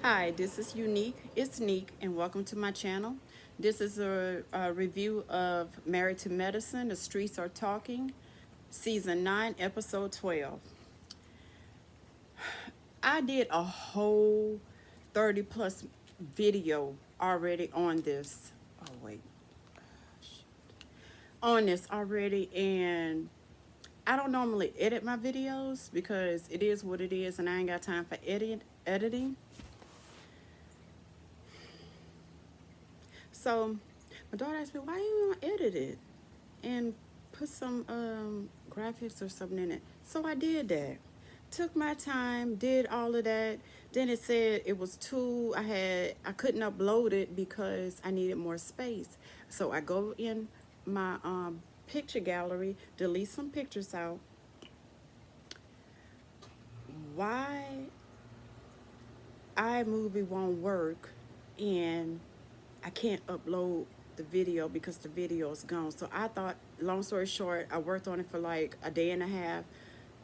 Hi, this is Unique. It's Neek, and welcome to my channel. This is a review of Married to Medicine, The Streets Are Talking, Season 9, Episode 12. I did a whole 30 plus video already on this. Oh, wait. On this already, and I don't normally edit my videos because it is what it is, and I ain't got time for editing. So my daughter asked me, why you don't edit it and put some graphics or something in it? So I did that. Took my time, did all of that. Then it said it was too, I couldn't upload it because I needed more space. So I go in my picture gallery, delete some pictures out. Why iMovie won't work and I can't upload the video because the video is gone. So I thought, long story short, I worked on it for like a day and a half.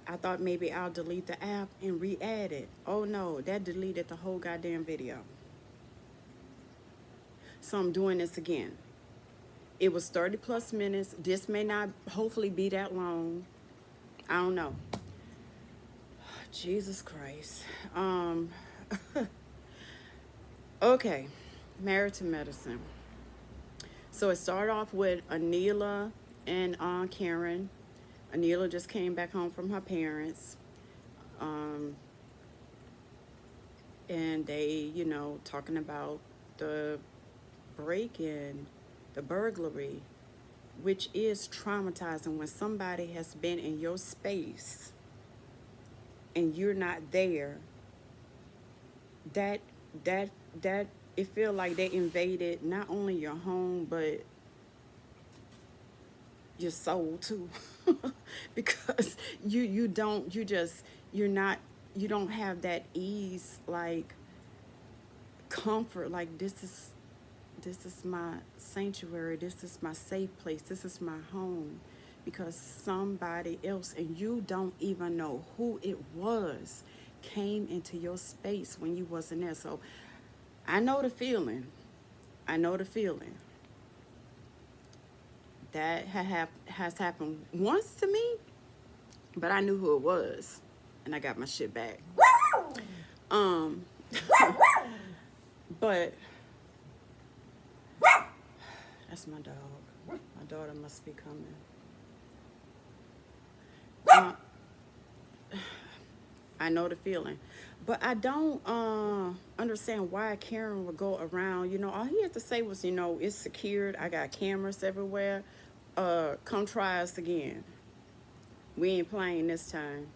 I thought maybe I'll delete the app and re-add it. Oh no, that deleted the whole goddamn video. So I'm doing this again. It was 30 plus minutes. This may not hopefully be that long. I don't know. Jesus Christ. Okay, Married to Medicine. So it started off with Anila and Karen. Anila just came back home from her parents. And they, talking about the break-in, the burglary, which is traumatizing when somebody has been in your space and you're not there. That it feel like they invaded not only your home but your soul too. Because you don't have that ease, like comfort, like this is my sanctuary, this is my safe place, this is my home, because somebody else, and you don't even know who it was, came into your space when you wasn't there. So I know the feeling. That has happened once to me, but I knew who it was, and I got my shit back. But that's my dog. My daughter must be coming. I know the feeling, but I don't understand why Karen would go around. All he had to say was, it's secured. I got cameras everywhere. Come try us again. We ain't playing this time.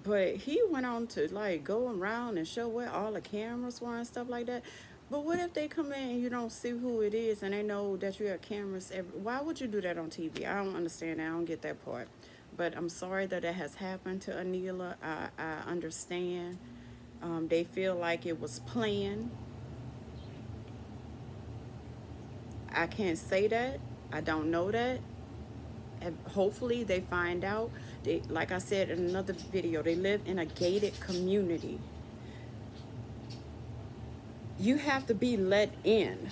But he went on to like go around and show where all the cameras were and stuff like that. But what if they come in and you don't see who it is and they know that you have cameras why would you do that on TV? I don't understand that. I don't get that part. But I'm sorry that it has happened to Anila. I understand. They feel like it was planned. I can't say that. I don't know that. And hopefully they find out. Like I said in another video, they live in a gated community. You have to be let in.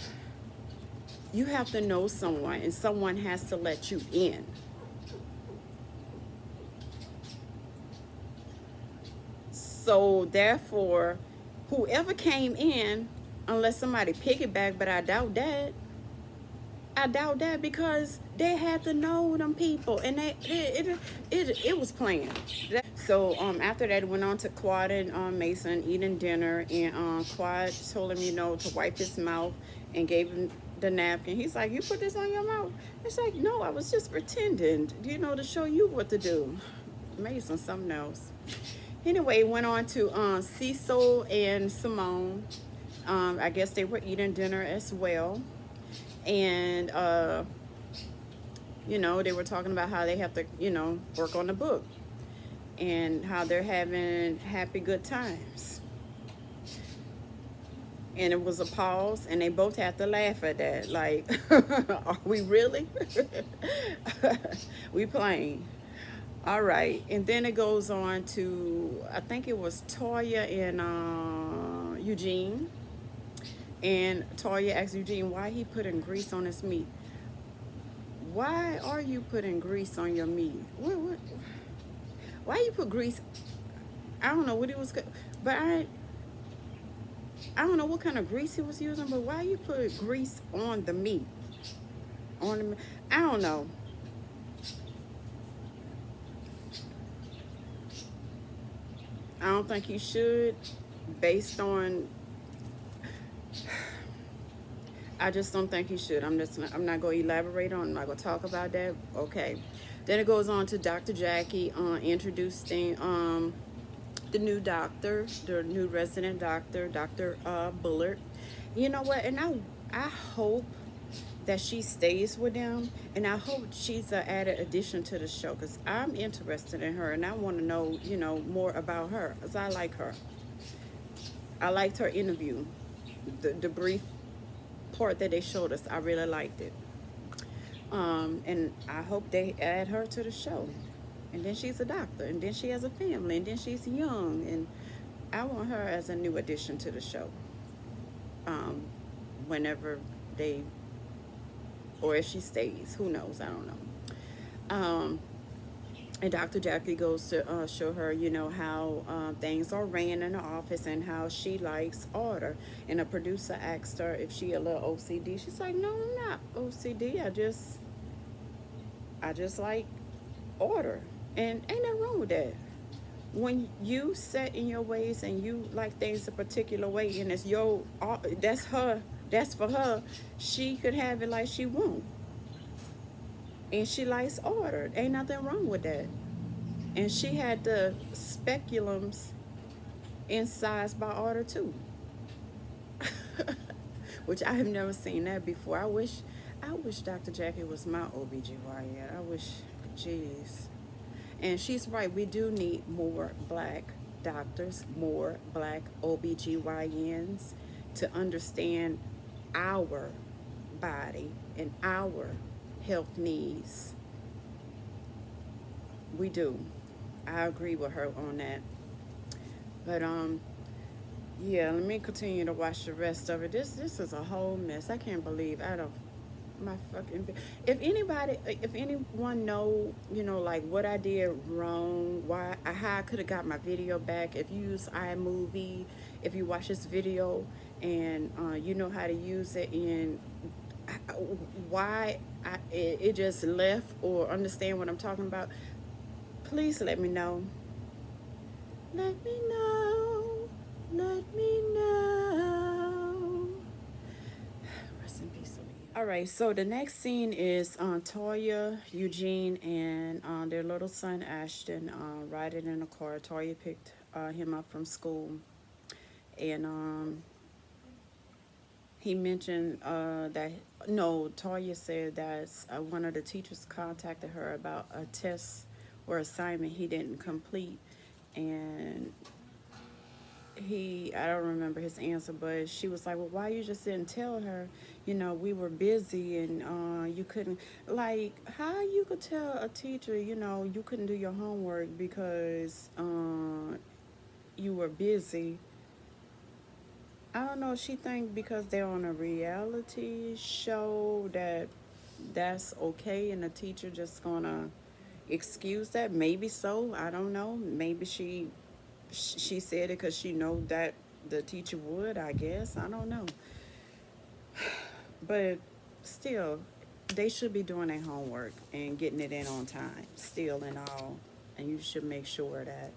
You have to know someone, and someone has to let you in. So therefore, whoever came in, unless somebody piggyback, but I doubt that. Because they had to know them people, and it was planned. So after that, it went on to Quad and Mason eating dinner, and Quad told him, to wipe his mouth, and gave him the napkin. He's like, "You put this on your mouth?" It's like, "No, I was just pretending, to show you what to do." Mason, something else. Anyway, went on to Cecil and Simone. I guess they were eating dinner as well. And, they were talking about how they have to, work on the book. And how they're having happy, good times. And it was a pause, and they both had to laugh at that. Like, are we really? We playing. All right, and then it goes on to, I think it was Toya and Eugene, and Toya asked Eugene why he putting grease on his meat. Why are you putting grease on your meat? Why you put grease? I don't know what it was, but I don't know what kind of grease he was using. But why you put grease on the meat? On the, I don't know. I don't think he should, based on. I just don't think he should. I'm not going to elaborate on. I'm not going to talk about that. Okay. Then it goes on to Dr. Jackie introducing the new doctor, the new resident doctor, Dr. Bullard. You know what? And I hope that she stays with them, and I hope she's an added addition to the show because I'm interested in her and I want to know, more about her because I like her. I liked her interview, the brief part that they showed us. I really liked it. And I hope they add her to the show. And then she's a doctor, and then she has a family, and then she's young, and I want her as a new addition to the show. Um, Whenever they, or if she stays, who knows? I don't know. And Dr. Jackie goes to show her, how things are ran in the office and how she likes order. And a producer asked her if she a little OCD. She's like, no, I'm not OCD. I just like order, and ain't nothing wrong with that. When you set in your ways and you like things a particular way, and it's that's for her. She could have it like she want, and she likes order. Ain't nothing wrong with that. And she had the speculums incised by order too, which I have never seen that before. I wish Dr. Jackie was my OBGYN. I wish, jeez. And she's right, we do need more black doctors, more black OBGYNs to understand our body and our health needs. We do. I agree with her on that. But yeah, let me continue to watch the rest of it. This is a whole mess. I can't believe out of my fucking, if anyone know, like what I did wrong, how I could have got my video back. If you use iMovie, if you watch this video and you know how to use it, and why it just left, or understand what I'm talking about, please let me know. Let me know. Let me know. Rest in peace. All right, so the next scene is Toya, Eugene, and their little son Ashton riding in a car. Toya picked him up from school, and he mentioned that, no, Toya said that one of the teachers contacted her about a test or assignment he didn't complete, and I don't remember his answer, but she was like, well, why you just didn't tell her, we were busy, and you couldn't, like, how you could tell a teacher, you couldn't do your homework because you were busy. I don't know, she think because they're on a reality show that's okay, and the teacher just gonna excuse that. Maybe so, I don't know. Maybe she said it because she know that the teacher would, I guess. I don't know. But still, they should be doing their homework and getting it in on time, still and all. And you should make sure that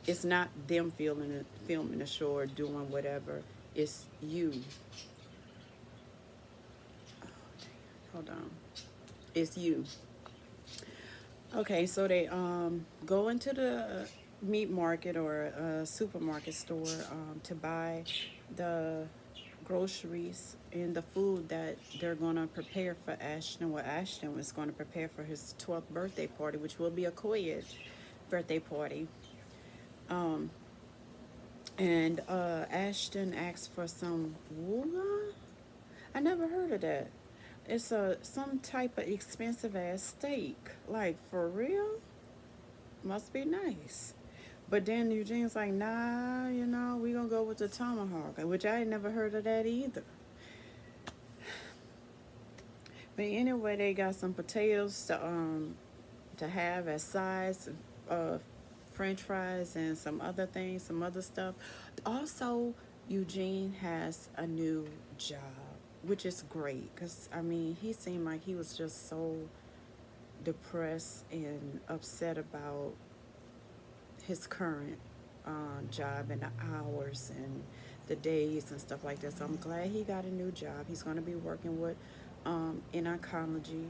it's not them filming the show or doing whatever. It's you. Hold on. It's you. Okay, so they go into the meat market or a supermarket store to buy the groceries and the food that they're going to prepare for Ashton. Well, Ashton was going to prepare for his 12th birthday party, which will be a co-ed birthday party. And Ashton asked for some wula. I never heard of that. It's some type of expensive ass steak. Like, for real? Must be nice. But then Eugene's like, nah, we gonna go with the tomahawk, which I had never heard of that either. But anyway, they got some potatoes to have as sides, uh, French fries, and some other things, some other stuff. Also, Eugene has a new job, which is great because I mean, he seemed like he was just so depressed and upset about his current job and the hours and the days and stuff like that. So I'm glad he got a new job. He's going to be working with in oncology,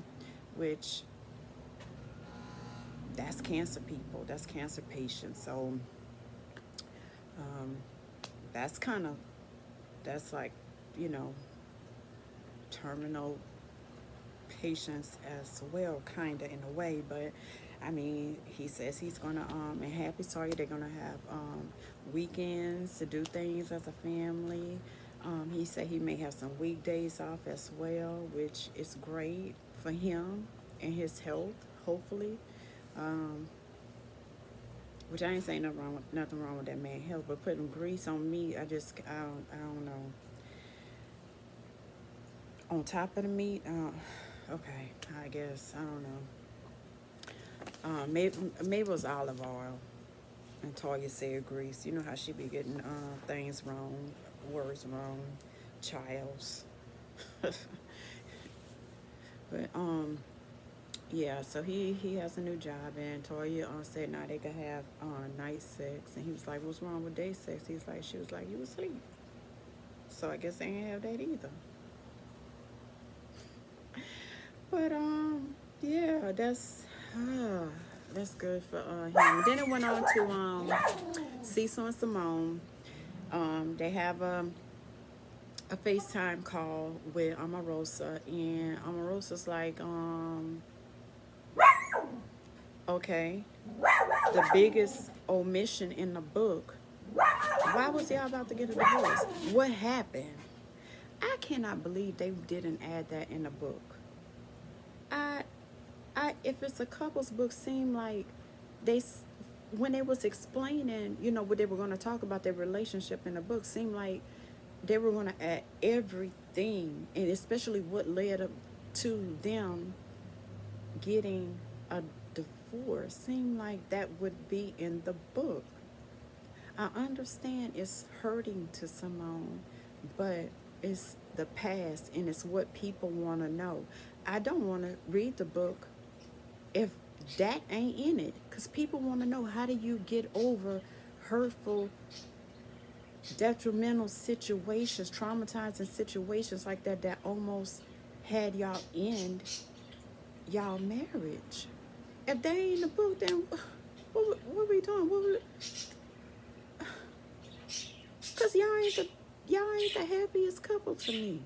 which that's cancer people, that's cancer patients. So um, that's kind of that's like you know terminal patients as well, kind of in a way. But I mean, he says he's gonna and Happy Sawyer they're gonna have weekends to do things as a family. He said he may have some weekdays off as well, which is great for him and his health, hopefully. Um, which I ain't saying nothing wrong with that man health, but putting grease on meat, I don't know. On top of the meat, okay, I guess I don't know. Maybe it was olive oil, and Toya said grease. You know how she be getting things wrong, words wrong, childs. But yeah. So he has a new job, and Toya said now they could have night sex, and he was like, "What's wrong with day sex?" He's like, she was like, "You asleep." So I guess they ain't have that either. But yeah, uh, that's good for him. Then it went on to Cecil and Simone. They have a FaceTime call with Omarosa, and Omarosa's like, okay, the biggest omission in the book. Why was y'all about to get a divorce? What happened? I cannot believe they didn't add that in the book. I if it's a couples book, seem like they when they was explaining, what they were going to talk about their relationship in the book, seemed like they were going to add everything, and especially what led up to them getting a divorce. Seemed like that would be in the book. I understand it's hurting to Simone, but it's the past and it's what people want to know. I don't want to read the book if that ain't in it, because people want to know, how do you get over hurtful, detrimental situations, traumatizing situations like that that almost had y'all end y'all marriage. If they ain't in the book, then what we doing? Because y'all ain't the happiest couple to me.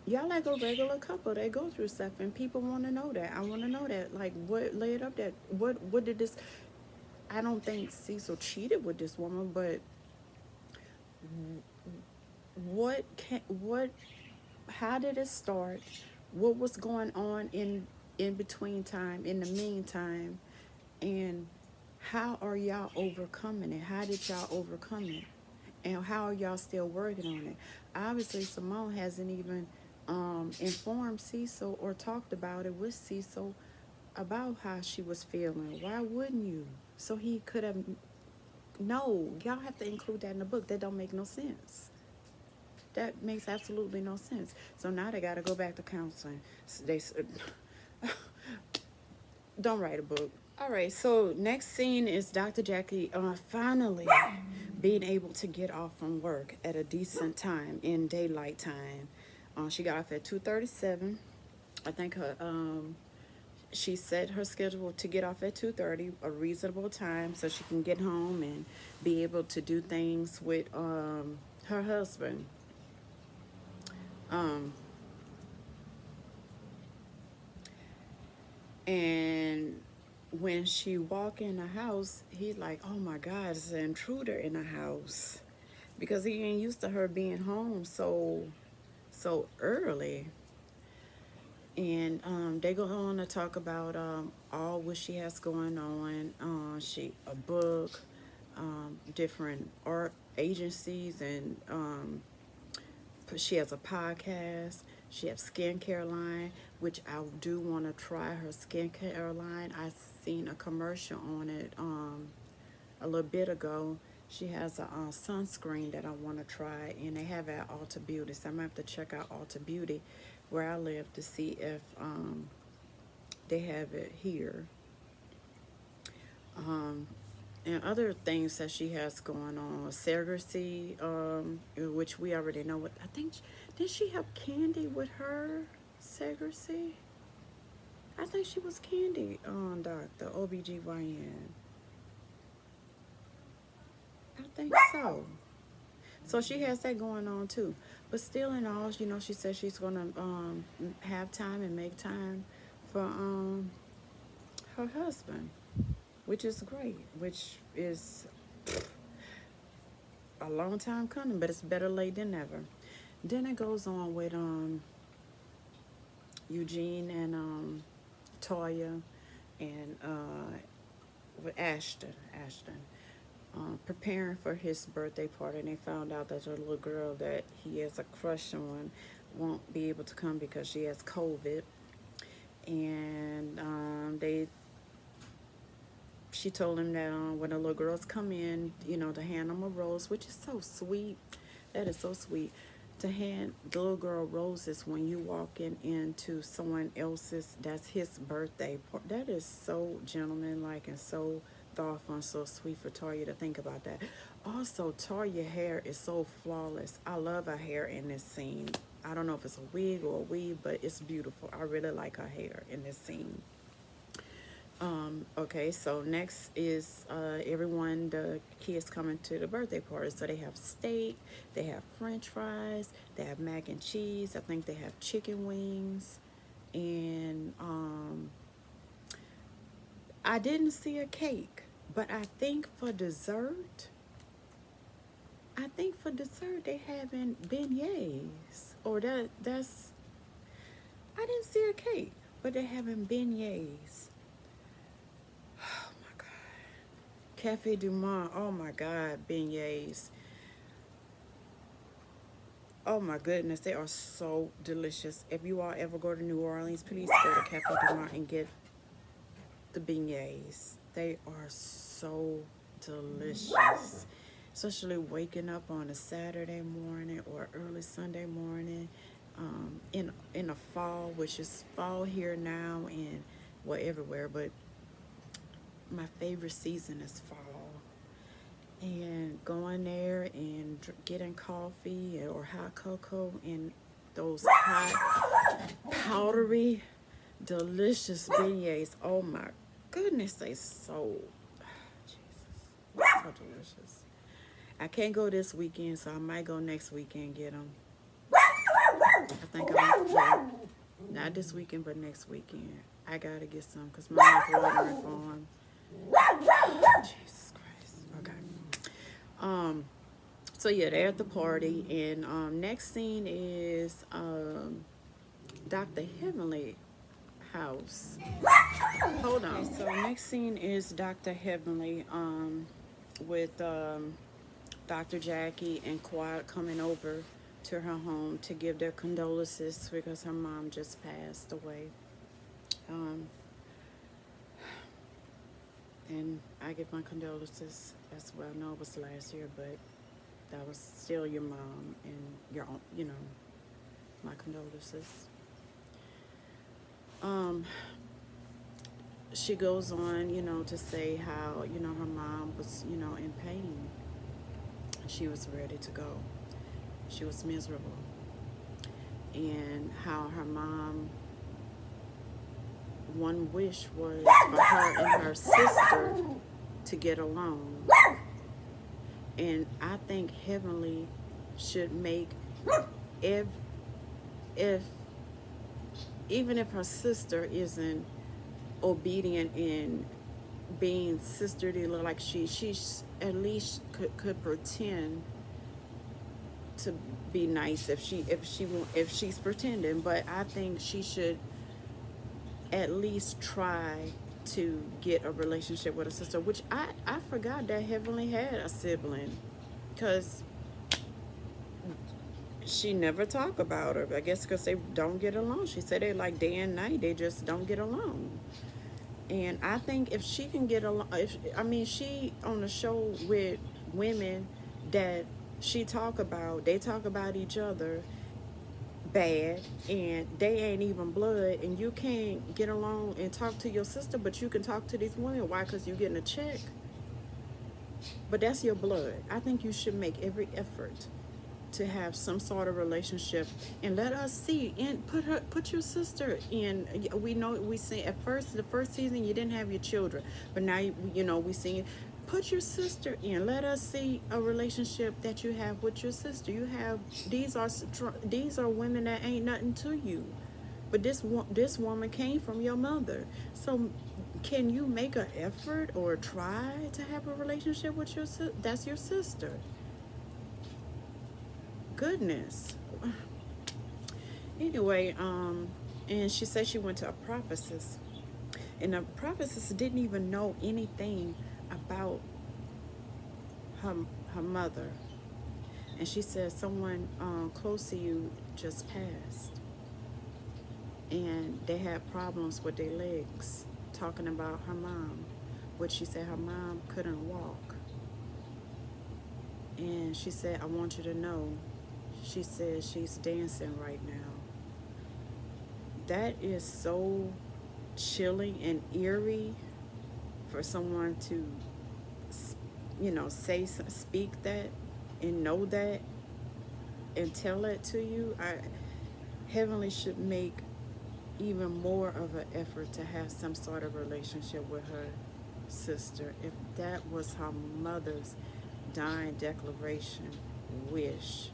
Y'all like a regular couple. They go through stuff, and people want to know that. I want to know that. Like, what led up that? What did this? I don't think Cecil cheated with this woman, but what? How did it start? What was going on in between time, in the meantime, and how are y'all overcoming it? How did y'all overcome it? And how are y'all still working on it? Obviously, Simone hasn't even informed Cecil or talked about it with Cecil about how she was feeling. Why wouldn't you? So he could have. No, y'all have to include that in the book. That don't make no sense. That makes absolutely no sense. So now they got to go back to counseling. They don't write a book. All right, so next scene is Dr. Jackie finally being able to get off from work at a decent time, in daylight time. She got off at 2:37. I think she set her schedule to get off at 2:30, a reasonable time, so she can get home and be able to do things with her husband. Um, and when she walk in the house, he's like, "Oh my God, it's an intruder in the house," because he ain't used to her being home so early. And they go on to talk about all what she has going on. She a book, different art agencies, and she has a podcast. She has skincare line, which I do want to try her skincare line. I seen a commercial on it a little bit ago. She has a sunscreen that I want to try, and they have it at Ulta Beauty. So I'm gonna have to check out Ulta Beauty where I live to see if they have it here. Um, and other things that she has going on, surrogacy, which we already know. What I think, did she have Candy with her surrogacy? I think she was Candy on Doctor OBGYN. I think so. So she has that going on too. But still in all, she says she's gonna have time and make time for her husband, which is great, which is a long time coming, but it's better late than never. Then it goes on with Eugene and Toya and with Ashton preparing for his birthday party, and they found out that a little girl that he has a crush on won't be able to come because she has COVID. And she told him that when the little girls come in, to hand them a rose, which is so sweet. That is so sweet. To hand the little girl roses when you walking into someone else's, that's his birthday. That is so gentlemanlike and so thoughtful and so sweet for Toya to think about that. Also, Toya hair is so flawless. I love her hair in this scene. I don't know if it's a wig or a weave, but it's beautiful. I really like her hair in this scene. Okay, so next is everyone, the kids coming to the birthday party. So they have steak, they have french fries, they have mac and cheese. I think they have chicken wings. And I didn't see a cake, but I think for dessert they having beignets. Or that's I didn't see a cake, but they're having beignets. Cafe Du Monde, oh my God, beignets. Oh my goodness, they are so delicious. If you all ever go to New Orleans, please go to Cafe Du Monde and get the beignets. They are so delicious. Especially waking up on a Saturday morning or early Sunday morning in the fall, which is fall here now and well everywhere, but my favorite season is fall. And going there and getting coffee or hot cocoa and those hot, powdery, delicious beignets. Oh my goodness, they so, Jesus, so delicious. I can't go this weekend, so I might go next weekend get them. I think not this weekend, but next weekend. I gotta get some because my mom's ordering for them. Jesus Christ. Okay. So yeah, they're at the party, and next scene is Dr. Heavenly house. Hold on. Okay, so next scene is Dr. Heavenly with Dr. Jackie and Quad coming over to her home to give their condolences because her mom just passed away. And I give my condolences as well. I know it was last year, but that was still your mom and your own, my condolences. She goes on, to say how, her mom was, in pain. She was ready to go. She was miserable. And how her mom, one wish was for her and her sister to get along. And I think Heavenly should make, if even if her sister isn't obedient in being sisterly, like she's at least could pretend to be nice if she's pretending. But I think she should at least try to get a relationship with a sister, which I forgot that Heavenly had a sibling, because she never talk about her. I guess because they don't get along. She said they like day and night. They just don't get along. And I think if she can get along, if I mean she on the show with women that they talk about each other bad, and they ain't even blood, and you can't get along and talk to your sister, but you can talk to these women. Why? Because you getting a check. But that's your blood. I think you should make every effort to have some sort of relationship, and let us see, and put your sister in. We know, we see at first, the first season you didn't have your children, but now you know we see, put your sister in. Let us see a relationship that you have with your sister. You have, these are women that ain't nothing to you, but this woman came from your mother. So can you make an effort or try to have a relationship with your sister? That's your sister. Goodness. Anyway, and she said she went to a prophetess, and the prophetess didn't even know anything about her her mother. And she said someone close to you just passed, and they had problems with their legs. Talking about her mom, which she said her mom couldn't walk, and she said, "I want you to know." She said she's dancing right now. That is so chilling and eerie for someone to, speak that and know that and tell it to you. Heavenly should make even more of an effort to have some sort of relationship with her sister. If that was her mother's dying declaration, wish,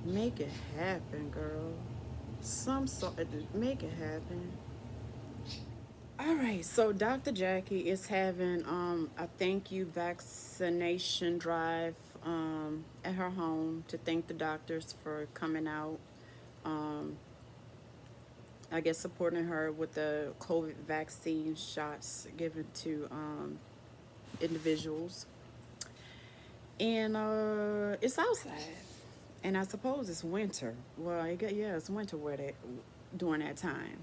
make it happen, girl. Some sort, make it happen. All right, so Dr. Jackie is having a thank you vaccination drive at her home to thank the doctors for coming out. Um, I guess supporting her with the COVID vaccine shots given to individuals. And it's outside, and I suppose it's winter. Well, yeah, it's winter where they during that time,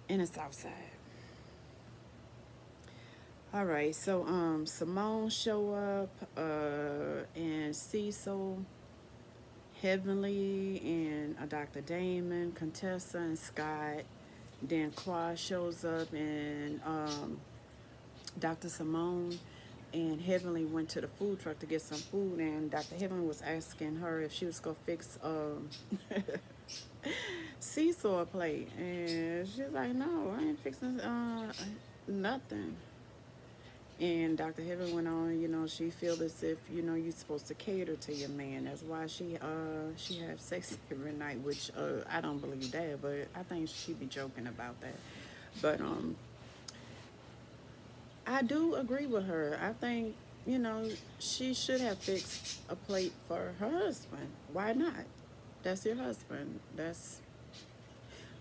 and it's outside. All right, so Simone show up, and Cecil, Heavenly, and Dr. Damon, Contessa, and Scott. Then Quad shows up, and Dr. Simone and Heavenly went to the food truck to get some food, and Dr. Heavenly was asking her if she was gonna fix Cecil a plate, and she's like, "No, I ain't fixing nothing." And Dr. Heaven went on, she feel as if, you're supposed to cater to your man. That's why she have sex every night, which I don't believe that, but I think she be joking about that. But I do agree with her. I think, she should have fixed a plate for her husband. Why not? That's your husband.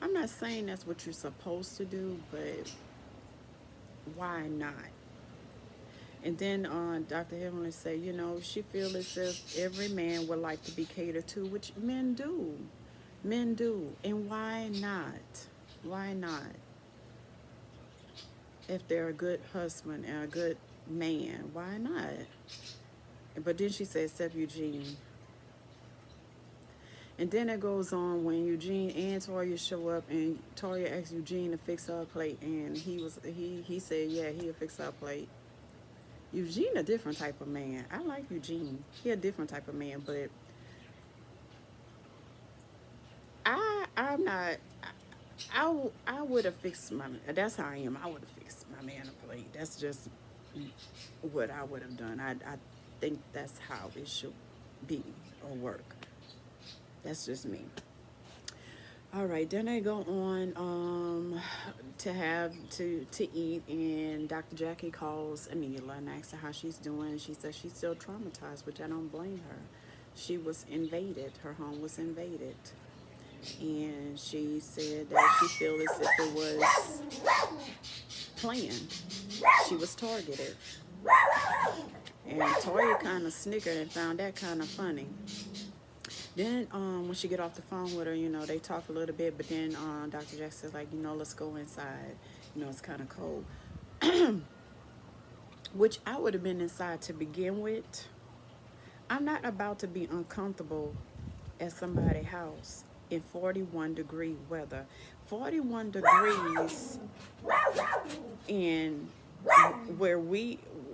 I'm not saying that's what you're supposed to do, but why not? And then Dr. Heavenly said, she feels as if every man would like to be catered to, which men do. Men do. And why not? Why not? If they're a good husband and a good man, why not? But then she said, except Eugene. And then it goes on when Eugene and Toya show up, and Toya asks Eugene to fix her plate, and he said, yeah, he'll fix her plate. Eugene a different type of man. I like Eugene. He a different type of man, but I'm not. I would have fixed my. That's how I am. I would have fixed my man a plate. That's just what I would have done. I think that's how it should be or work. That's just me. All right, then they go on to eat, and Dr. Jackie calls Anila and asks her how she's doing. She says she's still traumatized, which I don't blame her. She was invaded. Her home was invaded. and she said that she felt as if it was planned. She was targeted. And Toya kind of snickered and found that kind of funny. Then when she get off the phone with her, they talk a little bit, but then Dr. Jackson said, like, let's go inside. It's kind of cold. Which I would have been inside to begin with. I'm not about to be uncomfortable at somebody's house in 41-degree weather. 41 degrees in where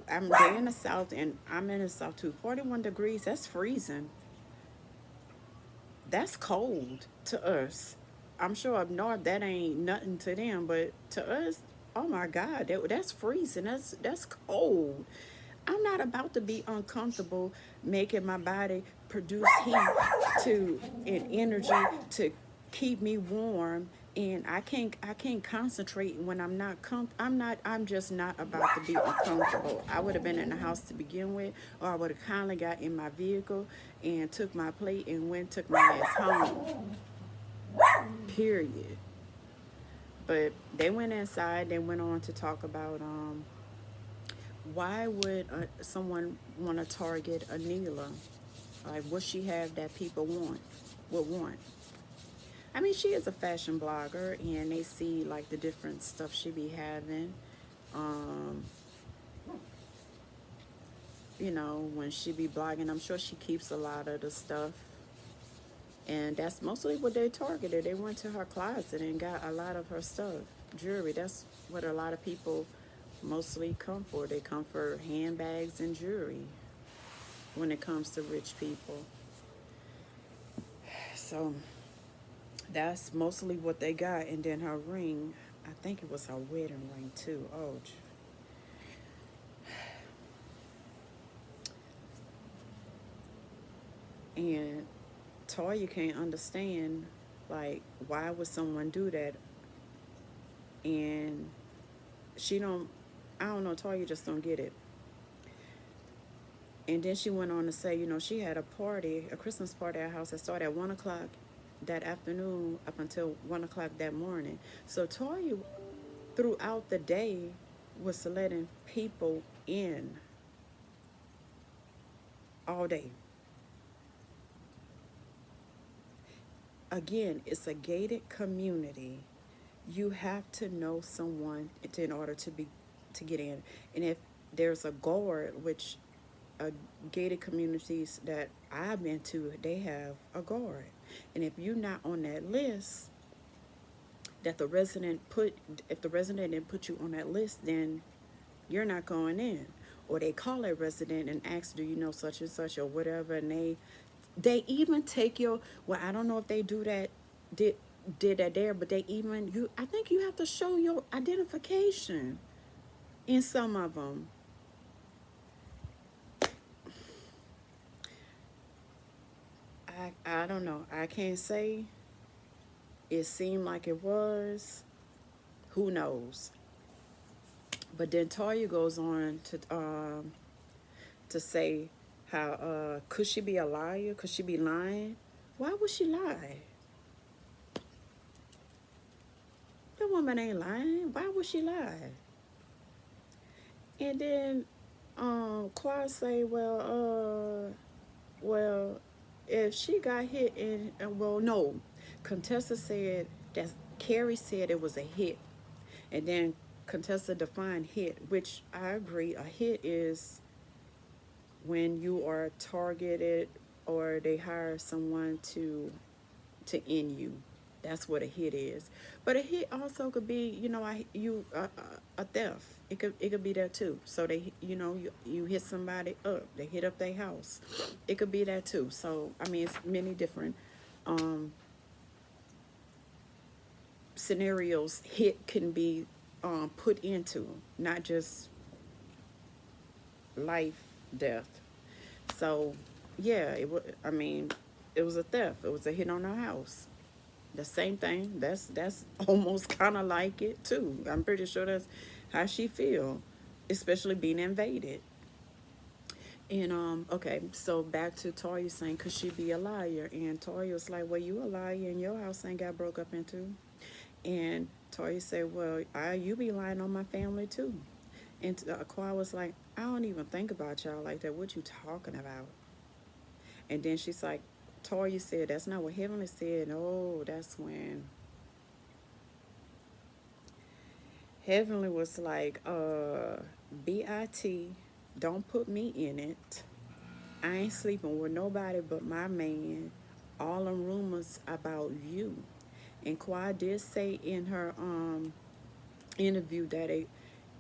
I'm there in the South and I'm in the South too. 41 degrees, that's freezing. That's cold to us. I'm sure up north that ain't nothing to them, but to us, oh my God, that's freezing. That's cold. I'm not about to be uncomfortable making my body produce heat and energy to keep me warm, and I can't concentrate when I'm just not about to be uncomfortable. I would have been in the house to begin with, or I would have kindly got in my vehicle and took my plate and took my ass home. Period. But they went inside. They went on to talk about why would someone want to target Anila? Like, what she have that people would want? I mean, she is a fashion blogger, and they see like the different stuff she be having. Um, when she be blogging, I'm sure she keeps a lot of the stuff, and that's mostly what they targeted. They went to her closet and got a lot of her stuff, jewelry. That's what a lot of people mostly come for. They come for handbags and jewelry when it comes to rich people. So that's mostly what they got. And then her ring, I think it was her wedding ring too. Oh, and Toya can't understand, like, why would someone do that? And I don't know, Toya just don't get it. And then she went on to say, she had a Christmas party at her house that started at 1 o'clock that afternoon up until 1 o'clock that morning. So Toya, throughout the day, was letting people in all day. Again, it's a gated community. You have to know someone in order to get in. And if there's a guard, which gated communities that I've been to, they have a guard. And if you're not on that list, if the resident didn't put you on that list, then you're not going in. Or they call a resident and ask, do you know such and such or whatever, and they even take well, I don't know if they do that, did that there, but I think you have to show your identification in some of them. I don't know. I can't say. It seemed like it was. Who knows? But then Toya goes on to say how could she be a liar? Could she be lying? Why would she lie? The woman ain't lying. Why would she lie? And then Quad say, well, if she got hit no. Contessa said that Carrie said it was a hit. And then Contessa defined hit, which I agree. A hit is when you are targeted or they hire someone to end you. That's what a hit is. But a hit also could be, a theft. It could be that too. So they, you hit somebody up. They hit up their house. It could be that too. So I mean, it's many different scenarios hit can be put into, not just life, death. So yeah, it was a theft. It was a hit on her house. The same thing. That's almost kind of like it too. I'm pretty sure that's how she feel, especially being invaded. And okay, so back to Toya saying, could she be a liar? And Toya was like, well, you a liar and your house ain't got broke up into. And Toya said, well, you be lying on my family too. And Kawhi was like, I don't even think about y'all like that. What you talking about? And then she's like, Toya said, that's not what Heavenly said. Oh, that's when Heavenly was like, BIT, don't put me in it. I ain't sleeping with nobody but my man. All them rumors about you. And Kawhi did say in her interview that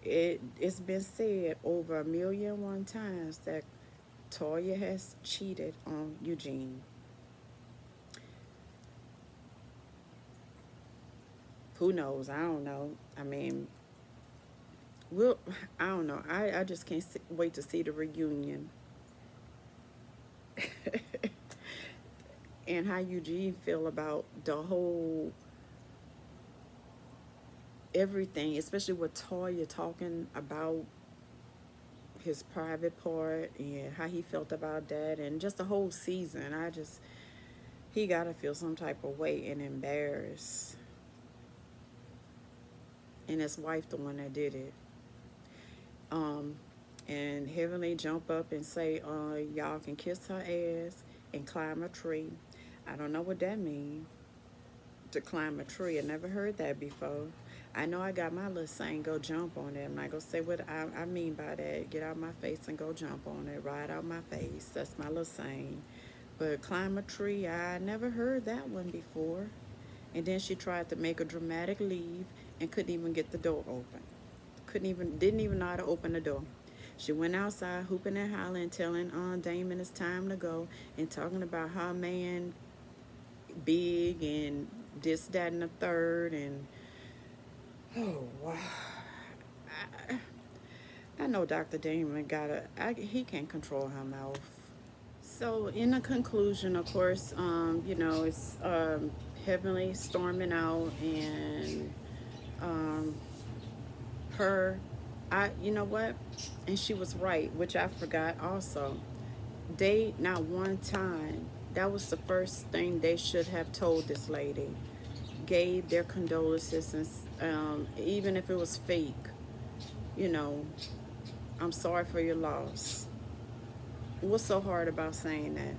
it's been said over 1,000,001 times that Toya has cheated on Eugene. Who knows? I don't know. I mean, we'll, I don't know. I just can't wait to see the reunion. And how Eugene feel about the whole everything, especially with Toya talking about his private part and how he felt about that and just the whole season. He gotta feel some type of way and embarrassed. And his wife the one that did it. Um and Heavenly jump up and say, y'all can kiss her ass and climb a tree. I don't know what that means. To climb a tree. I never heard that before. I know I got my little saying, go jump on it. I'm not going to say what I mean by that. Get out my face and go jump on it. Ride out my face. That's my little saying. But climb a tree, I never heard that one before. And then she tried to make a dramatic leave and couldn't even get the door open. Didn't even know how to open the door. She went outside hooping and hollering, telling Damon it's time to go and talking about her man big and this, that, and the third. And oh, wow. I know Dr. Damon he can't control her mouth. So in the conclusion, of course, it's Heavenly storming out and her, you know what? And she was right, which I forgot also. They, not one time, that was the first thing they should have told this lady. Gave their condolences, and even if it was fake, you know, I'm sorry for your loss. What's so hard about saying that?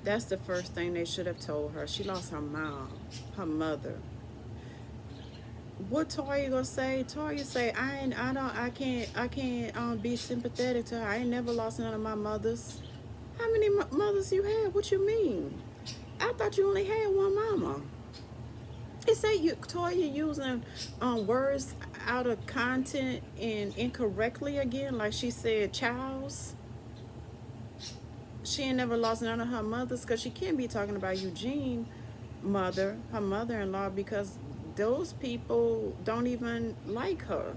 That's the first thing they should have told her. She lost her mom, her mother. What Toya gonna say? Toya say, I can't be sympathetic to her. I ain't never lost none of my mothers. How many mothers you had? What you mean? I thought you only had one mama. They say Toya using words out of content and incorrectly again, like she said, Charles. She ain't never lost none of her mothers because she can't be talking about Eugene mother, her mother-in-law, because those people don't even like her.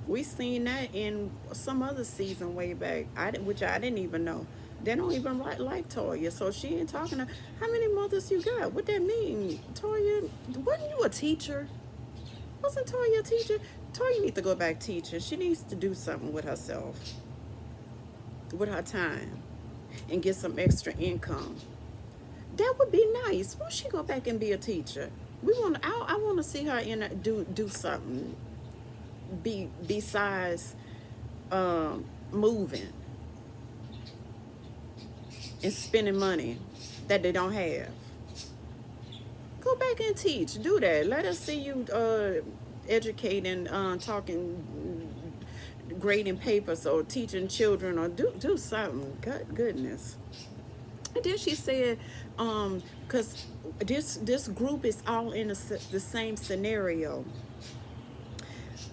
We seen that in some other season way back, which I didn't even know. They don't even like Toya, so she ain't talking to. How many mothers you got? What that mean? Toya, wasn't you a teacher? Wasn't Toya a teacher? Toya needs to go back teaching. She needs to do something with herself, with her time, and get some extra income. That would be nice. Why she go back and be a teacher? I want to see her do something. Besides moving and spending money that they don't have. Go back and teach. Do that. Let us see you educating, talking, grading papers or teaching children or do something. Goodness. And then she said, because this group is all in the same scenario.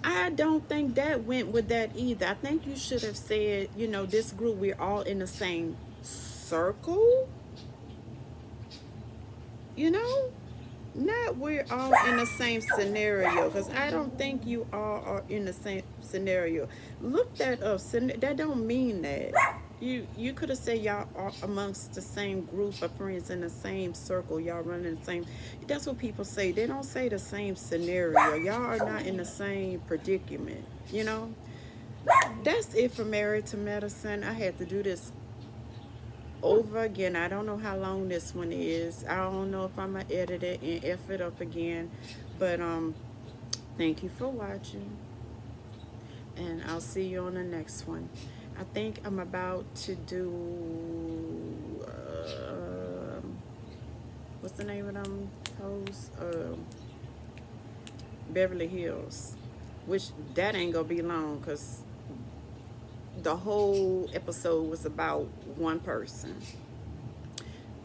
I don't think that went with that either. I think you should have said, this group, we're all in the same circle. Not we're all in the same scenario, because I don't think you all are in the same scenario. Look that up. That don't mean that. You could have said y'all are amongst the same group of friends in the same circle. Y'all running the same. That's what people say. They don't say the same scenario. Y'all are not in the same predicament. That's it for Married to Medicine. I had to do this over again. I don't know how long this one is. I don't know if I'm gonna edit it and F it up again. But thank you for watching. And I'll see you on the next one. I think I'm about to do what's the name of them hoes? Beverly Hills. Which that ain't gonna be long because the whole episode was about one person.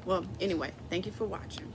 Well, anyway, thank you for watching.